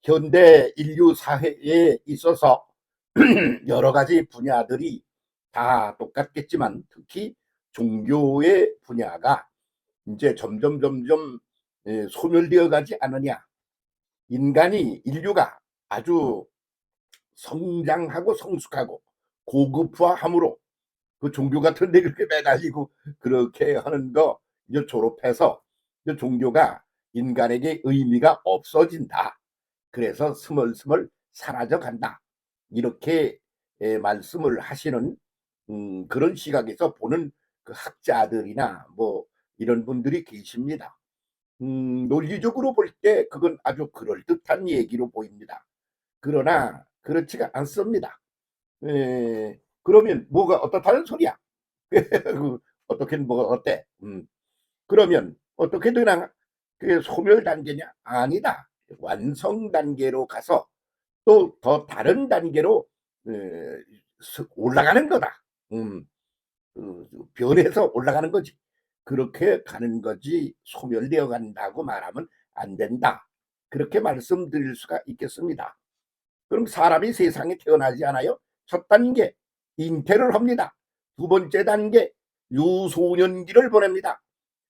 현대 인류 사회에 있어서 여러 가지 분야들이 다 똑같겠지만 특히 종교의 분야가 이제 점점 소멸되어 가지 않느냐. 인류가 아주 성장하고 성숙하고 고급화함으로 그 종교 같은 데 그렇게 매달리고 그렇게 하는 거 이제 졸업해서 이제 종교가 인간에게 의미가 없어진다. 그래서 스멀스멀 사라져 간다. 이렇게 말씀을 하시는 그런 시각에서 보는 그 학자들이나 뭐 이런 분들이 계십니다. 논리적으로 볼 때 그건 아주 그럴듯한 얘기로 보입니다. 그러나 그렇지가 않습니다. 그러면 뭐가 어떻다는 소리야? 어떻게는 뭐가 어때? 그러면 어떻게 되나? 그게 소멸 단계냐? 아니다. 완성 단계로 가서 또 더 다른 단계로 올라가는 거다. 변해서 올라가는 거지. 그렇게 가는 거지 소멸되어 간다고 말하면 안 된다. 그렇게 말씀드릴 수가 있겠습니다. 그럼 사람이 세상에 태어나지 않아요? 첫 단계 잉태를 합니다. 두 번째 단계 유소년기를 보냅니다.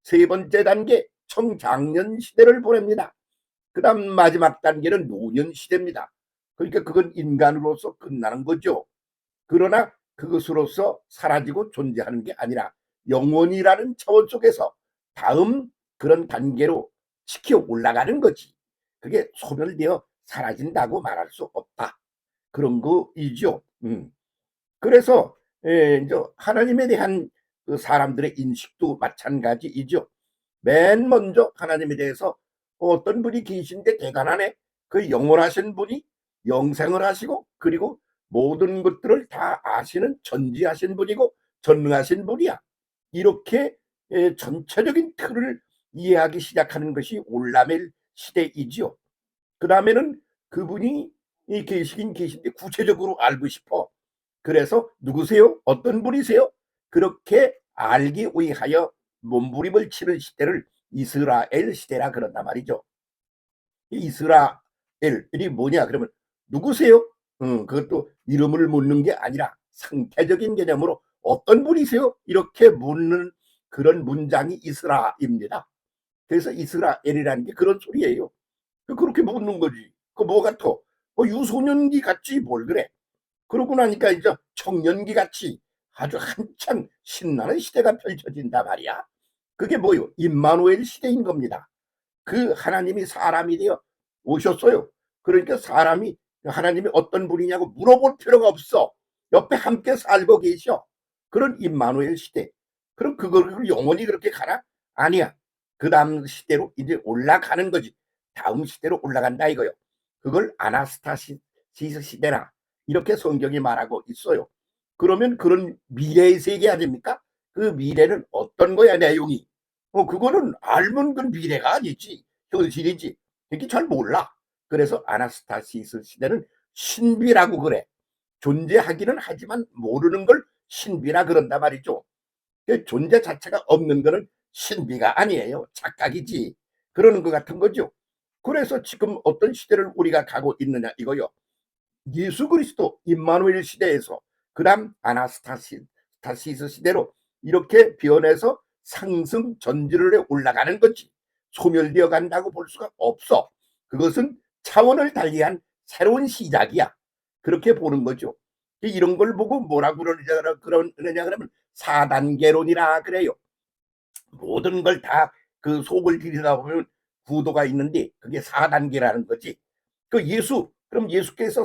세 번째 단계 청장년 시대를 보냅니다. 그 다음 마지막 단계는 노년 시대입니다. 그러니까 그건 인간으로서 끝나는 거죠. 그러나 그것으로서 사라지고 존재하는 게 아니라 영원이라는 차원 속에서 다음 그런 단계로 지켜 올라가는 거지. 그게 소멸되어 사라진다고 말할 수 없다. 그런 거이죠. 그래서 이제 하나님에 대한 그 사람들의 인식도 마찬가지이죠. 맨 먼저 하나님에 대해서 어떤 분이 계신데 대단하네. 그 영원하신 분이 영생을 하시고 그리고 모든 것들을 다 아시는 전지하신 분이고 전능하신 분이야. 이렇게 전체적인 틀을 이해하기 시작하는 것이 올라멜 시대이지요. 그 다음에는 그분이 계시긴 계신데 구체적으로 알고 싶어. 그래서 누구세요? 어떤 분이세요? 그렇게 알기 위하여 몸부림을 치는 시대를 이스라엘 시대라 그런단 말이죠. 이스라엘이 뭐냐 그러면 누구세요? 그것도 이름을 묻는 게 아니라 상태적인 개념으로 어떤 분이세요? 이렇게 묻는 그런 문장이 이스라입니다. 그래서 이스라엘이라는 게 그런 소리예요. 그렇게 묻는 거지. 그 뭐 같아? 유소년기 같지 뭘 그래? 그러고 나니까 이제 청년기 같이 아주 한창 신나는 시대가 펼쳐진단 말이야. 그게 뭐요? 임마누엘 시대인 겁니다. 그 하나님이 사람이 되어 오셨어요. 그러니까 사람이 하나님이 어떤 분이냐고 물어볼 필요가 없어. 옆에 함께 살고 계셔. 그런 임마누엘 시대. 그럼 그걸 영원히 그렇게 가나? 아니야. 그 다음 시대로 이제 올라가는 거지. 다음 시대로 올라간다 이거요. 그걸 아나스타시스 시대나 이렇게 성경이 말하고 있어요. 그러면 그런 미래의 세계 아닙니까? 그 미래는 어떤 거야 내용이? 그거는 알면 그 미래가 아니지. 현실이지. 이게 잘 몰라. 그래서 아나스타시스 시대는 신비라고 그래. 존재하기는 하지만 모르는 걸 신비라 그런단 말이죠. 존재 자체가 없는 거는 신비가 아니에요. 착각이지. 그러는 것 같은 거죠. 그래서 지금 어떤 시대를 우리가 가고 있느냐 이거요. 예수 그리스도 임마누엘 시대에서 그다음 아나스타시스 시대로 이렇게 변해서 상승 전지를 올라가는 거지. 소멸되어 간다고 볼 수가 없어. 그것은 차원을 달리한 새로운 시작이야. 그렇게 보는 거죠. 이런 걸 보고 뭐라고 그러느냐 그러면 4단계론이라 그래요. 모든 걸 다 그 속을 들여다보면 구도가 있는데 그게 4단계라는 거지. 그 그럼 예수께서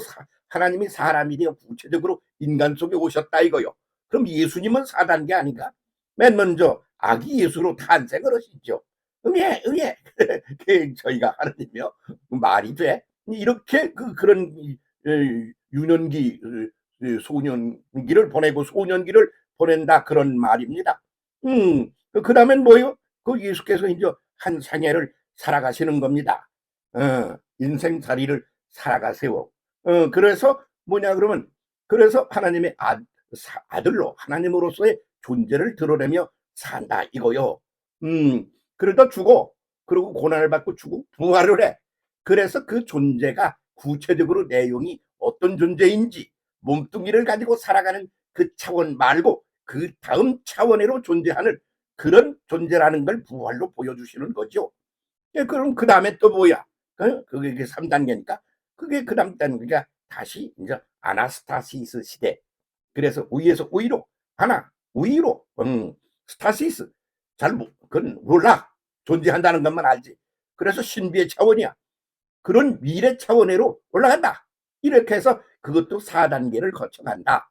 하나님이 사람이 되어 구체적으로 인간 속에 오셨다 이거요. 그럼 예수님은 4단계 아닌가? 맨 먼저 아기 예수로 탄생을 하시죠. 응애 저희가 하나님이요 말이 돼? 이렇게 그런 유년기 소년기를 보내고 소년기를 보낸다 그런 말입니다. 그 다음엔 뭐요? 그 예수께서 이제 한 생애를 살아가시는 겁니다. 인생살이를 살아가세요. 그래서 뭐냐 그러면 그래서 하나님의 아들로 하나님으로서의 존재를 드러내며 산다 이거요. 그러다 죽어. 그리고 고난을 받고 죽고 부활을 해. 그래서 그 존재가 구체적으로 내용이 어떤 존재인지 몸뚱이를 가지고 살아가는 그 차원 말고 그 다음 차원으로 존재하는 그런 존재라는 걸 부활로 보여주시는 거죠. 그럼 그 다음에 또 뭐야? 그게 3단계니까 그게 그 다음 단계가 다시 이제 아나스타시스 시대. 그래서 위에서 위로 하나 위로 스타시스 그건 몰라. 존재한다는 것만 알지. 그래서 신비의 차원이야. 그런 미래 차원으로 올라간다. 이렇게 해서 그것도 4단계를 거쳐간다.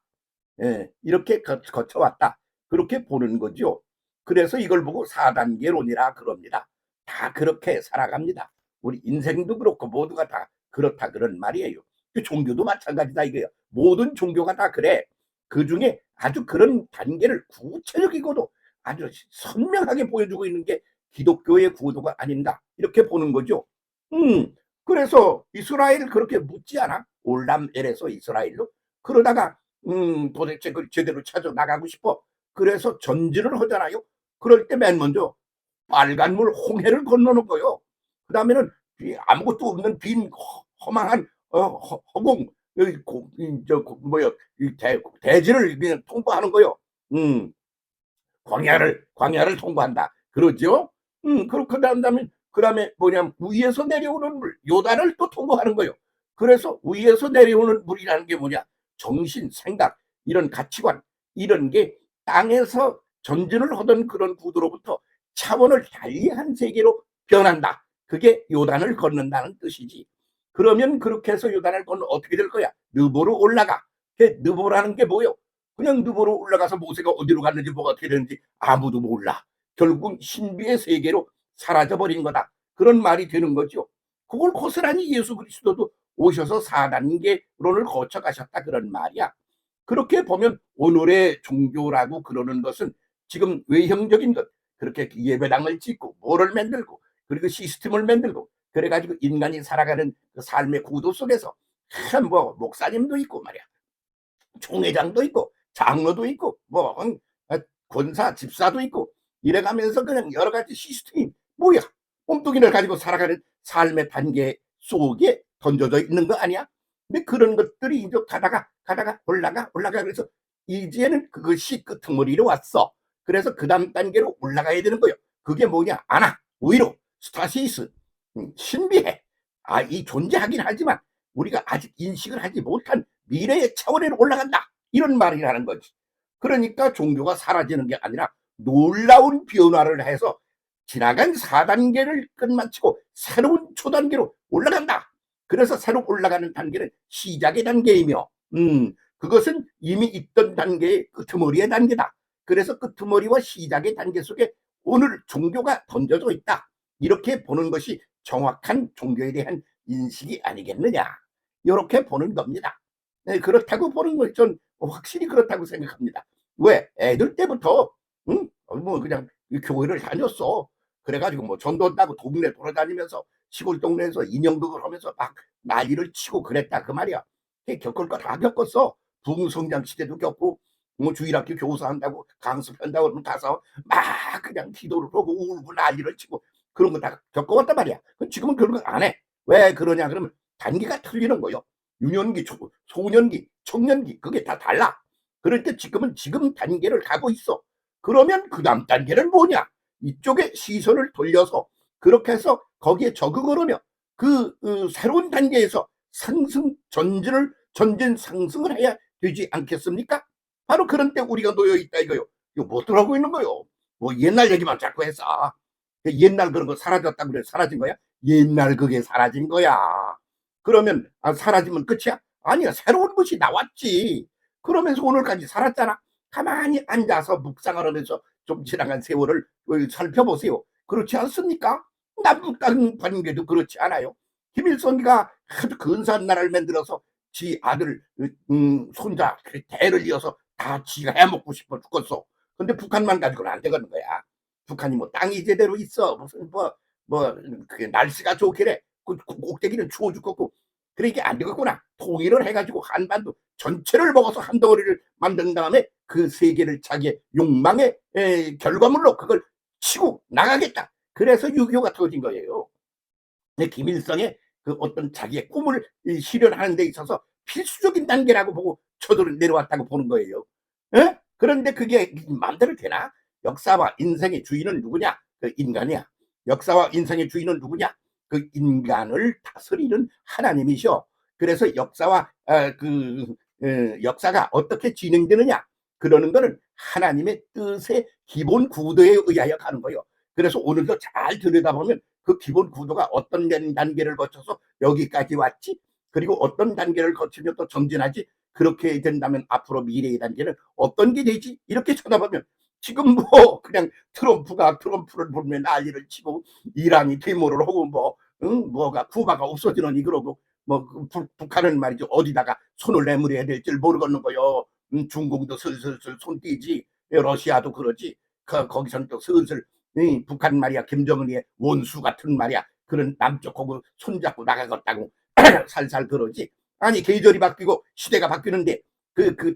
예, 이렇게 거쳐왔다. 그렇게 보는 거죠. 그래서 이걸 보고 4단계론이라 그럽니다. 다 그렇게 살아갑니다. 우리 인생도 그렇고 모두가 다 그렇다 그런 말이에요. 그 종교도 마찬가지다 이거예요. 모든 종교가 다 그래. 그 중에 아주 그런 단계를 구체적이고도 아주 선명하게 보여주고 있는 게 기독교의 구도가 아닌가 이렇게 보는 거죠. 그래서 이스라엘 그렇게 묻지 않아? 올람엘에서 이스라엘로 그러다가 도대체 그걸 제대로 찾아 나가고 싶어. 그래서 전진을 하잖아요. 그럴 때 맨 먼저 빨간물 홍해를 건너는 거요. 그 다음에는 아무것도 없는 빈 허망한 허공 뭐야 대지를 그냥 통과하는 거요. 광야를 통과한다. 그러죠? 그렇게 한다면 그다음에 뭐냐면 위에서 내려오는 물 요단을 또 통과하는 거요. 그래서 위에서 내려오는 물이라는 게 뭐냐? 정신, 생각, 이런 가치관 이런 게 땅에서 전진을 하던 그런 구도로부터 차원을 달리한 세계로 변한다. 그게 요단을 건넌다는 뜻이지. 그러면 그렇게 해서 요단을 건너 어떻게 될 거야? 느보로 올라가. 느보라는 게 뭐요? 그냥 느보로 올라가서 모세가 어디로 갔는지 뭐가 어떻게 되는지 아무도 몰라. 결국 신비의 세계로 사라져버린 거다. 그런 말이 되는 거죠. 그걸 고스란히 예수 그리스도도 오셔서 4단계론을 거쳐가셨다 그런 말이야. 그렇게 보면 오늘의 종교라고 그러는 것은 지금 외형적인 것, 그렇게 예배당을 짓고 뭐를 만들고 그리고 시스템을 만들고 그래가지고 인간이 살아가는 그 삶의 구도 속에서 뭐 목사님도 있고 말이야. 총회장도 있고 장로도 있고 뭐 권사 집사도 있고 이래가면서 그냥 여러 가지 시스템이 뭐야 몸뚱이를 가지고 살아가는 삶의 단계 속에 던져져 있는 거 아니야? 근데 그런 것들이 이제 가다가 올라가 그래서 이제는 그것이 끄트머리로 왔어. 그래서 그 다음 단계로 올라가야 되는 거예요. 그게 뭐냐? 아나 오히려 스타시스 신비해. 이 존재하긴 하지만 우리가 아직 인식을 하지 못한 미래의 차원으로 올라간다. 이런 말이라는 거지. 그러니까 종교가 사라지는 게 아니라 놀라운 변화를 해서 지나간 4단계를 끝마치고 새로운 초단계로 올라간다. 그래서 새로 올라가는 단계는 시작의 단계이며 그것은 이미 있던 단계의 끄트머리의 단계다. 그래서 끄트머리와 시작의 단계 속에 오늘 종교가 던져져 있다. 이렇게 보는 것이 정확한 종교에 대한 인식이 아니겠느냐. 이렇게 보는 겁니다. 네, 그렇다고 보는 건 전 확실히 그렇다고 생각합니다. 왜? 애들 때부터 뭐 그냥 교회를 다녔어. 그래가지고 뭐 전도한다고 동네 돌아다니면서 시골 동네에서 인형극을 하면서 막 난리를 치고 그랬다 그 말이야. 겪을 거 다 겪었어. 부흥성장 시대도 겪고 뭐 주일학교 교사한다고 강습한다고 그러면 가서 막 그냥 기도를 하고 울고 난리를 치고 그런 거 다 겪어왔단 말이야. 지금은 그런 거 안 해. 왜 그러냐 그러면 단계가 틀리는 거요. 유년기, 소년기, 청년기 그게 다 달라. 그럴 때 지금은 지금 단계를 가고 있어. 그러면 그 다음 단계는 뭐냐? 이쪽에 시선을 돌려서 그렇게 해서 거기에 적응을 하며 그 새로운 단계에서 전진 상승을 해야 되지 않겠습니까? 바로 그런 때 우리가 놓여 있다 이거요. 이거 못 들어가고 있는 거요. 뭐 옛날 얘기만 자꾸 해서 옛날 그런 거 사라졌다고 그래. 사라진 거야? 옛날 그게 사라진 거야. 그러면 사라지면 끝이야? 아니야. 새로운 것이 나왔지. 그러면서 오늘까지 살았잖아. 가만히 앉아서 묵상을 하면서 좀 지나간 세월을 살펴보세요. 그렇지 않습니까? 남북 관계도 그렇지 않아요. 김일성이가 아주 근사한 나라를 만들어서 지 아들 손자 대를 이어서 다 지가 해먹고 싶어 죽겠어. 근데 북한만 가지고는 안 되는 거야. 북한이 뭐 땅이 제대로 있어. 무슨 그게 날씨가 좋기래. 그 꼭대기는 추워 죽겠고. 그러니까 안 되겠구나. 통일을 해가지고 한반도 전체를 먹어서 한 덩어리를 만든 다음에 그 세계를 자기의 욕망의 결과물로 그걸 치고 나가겠다. 그래서 6.25가 터진 거예요. 김일성의 그 어떤 자기의 꿈을 실현하는 데 있어서 필수적인 단계라고 보고 쳐들어 내려왔다고 보는 거예요. 에? 그런데 그게 마음대로 되나? 역사와 인생의 주인은 누구냐? 그 인간이야. 역사와 인생의 주인은 누구냐? 그 인간을 다스리는 하나님이셔. 그래서 역사와 역사가 어떻게 진행되느냐? 그러는 거는 하나님의 뜻의 기본 구도에 의하여 가는 거예요. 그래서 오늘도 잘 들여다보면 그 기본 구도가 어떤 단계를 거쳐서 여기까지 왔지, 그리고 어떤 단계를 거치면 또 전진하지, 그렇게 된다면 앞으로 미래의 단계는 어떤 게 되지, 이렇게 쳐다보면 지금 뭐 그냥 트럼프가 트럼프를 보면 난리를 치고 이란이 데모를 하고 뭐가 쿠바가 없어지느니 그러고 뭐 북한은 말이죠 어디다가 손을 내밀어야 될지 모르겠는 거요. 중국도 슬슬 손 띄지, 러시아도 그러지. 거기서는 또 슬슬 북한 말이야 김정은의 원수 같은 말이야 그런 남쪽하고 손잡고 나가겠다고 살살 그러지. 아니 계절이 바뀌고 시대가 바뀌는데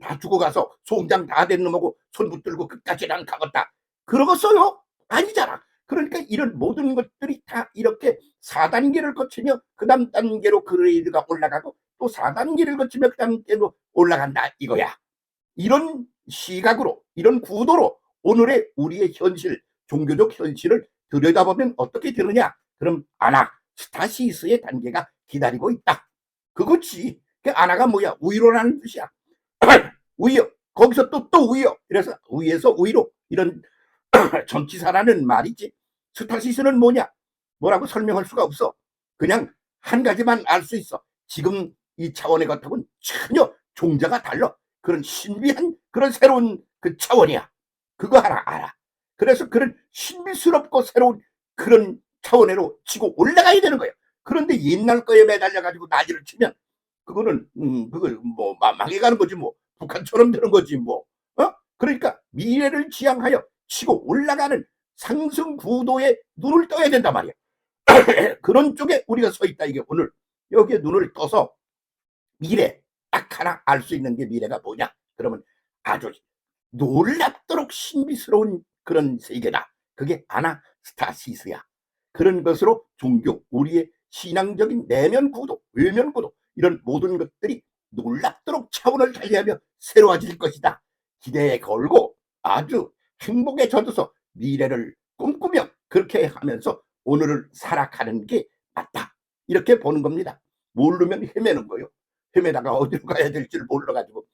다 죽어가서 송장 다 된 놈하고 손 붙들고 끝까지는 가겠다 그러겠어요? 아니잖아. 그러니까 이런 모든 것들이 다 이렇게 4단계를 거치며 그 다음 단계로 그레이드가 올라가고 또 4단계를 거치며 그 다음 단계로 올라간다 이거야. 이런 시각으로 이런 구도로 오늘의 우리의 현실, 종교적 현실을 들여다보면 어떻게 되느냐? 그럼 아나스타시스의 단계가 기다리고 있다. 그거지. 그 아나가 뭐야? 우위로라는 뜻이야. 우위요. 거기서 또 우위요. 그래서 우위에서 우위로 이런 전치사라는 말이지. 스타시스는 뭐냐? 뭐라고 설명할 수가 없어. 그냥 한 가지만 알 수 있어. 지금 이 차원의 것하고는 전혀 종자가 달라. 그런 신비한 그런 새로운 그 차원이야. 그거 하나 알아. 그래서 그런 신비스럽고 새로운 그런 차원으로 치고 올라가야 되는 거예요. 그런데 옛날 거에 매달려 가지고 난리를 치면 그거는 그걸 뭐 망해가는 거지 뭐. 북한처럼 되는 거지 뭐. 그러니까 미래를 지향하여 치고 올라가는 상승 구도에 눈을 떠야 된단 말이야. 그런 쪽에 우리가 서 있다 이게 오늘. 여기에 눈을 떠서 미래 딱 하나 알 수 있는 게 미래가 뭐냐? 그러면 아주 놀랍도록 신비스러운 그런 세계다. 그게 아나스타시스야. 그런 것으로 종교, 우리의 신앙적인 내면 구도, 외면 구도 이런 모든 것들이 놀랍도록 차원을 달리하며 새로워질 것이다. 기대에 걸고 아주 행복에 젖어서 미래를 꿈꾸며 그렇게 하면서 오늘을 살아가는 게 맞다. 이렇게 보는 겁니다. 모르면 헤매는 거요. 헤매다가 어디로 가야 될지 몰라가지고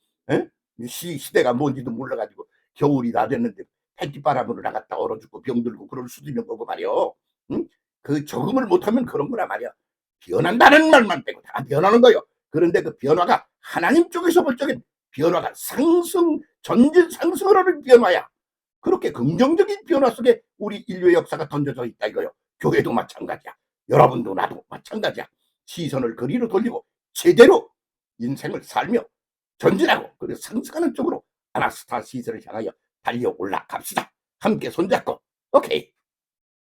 시대가 뭔지도 몰라가지고 겨울이 다 됐는데 햇빛바람으로 나갔다 얼어 죽고 병들고 그럴 수도 있는 거고 말이요. 응? 그 적응을 못하면 그런 거라 말이야. 변한다는 말만 빼고 다 변하는 거요. 그런데 그 변화가 하나님 쪽에서 볼 적엔 변화가 상승, 전진 상승을 하는 변화야. 그렇게 긍정적인 변화 속에 우리 인류의 역사가 던져져 있다 이거요. 교회도 마찬가지야. 여러분도 나도 마찬가지야. 시선을 거리로 돌리고 제대로 인생을 살며 전진하고 그리고 상승하는 쪽으로 아나스타시스를 향하여 달려 올라갑시다. 함께 손잡고 오케이.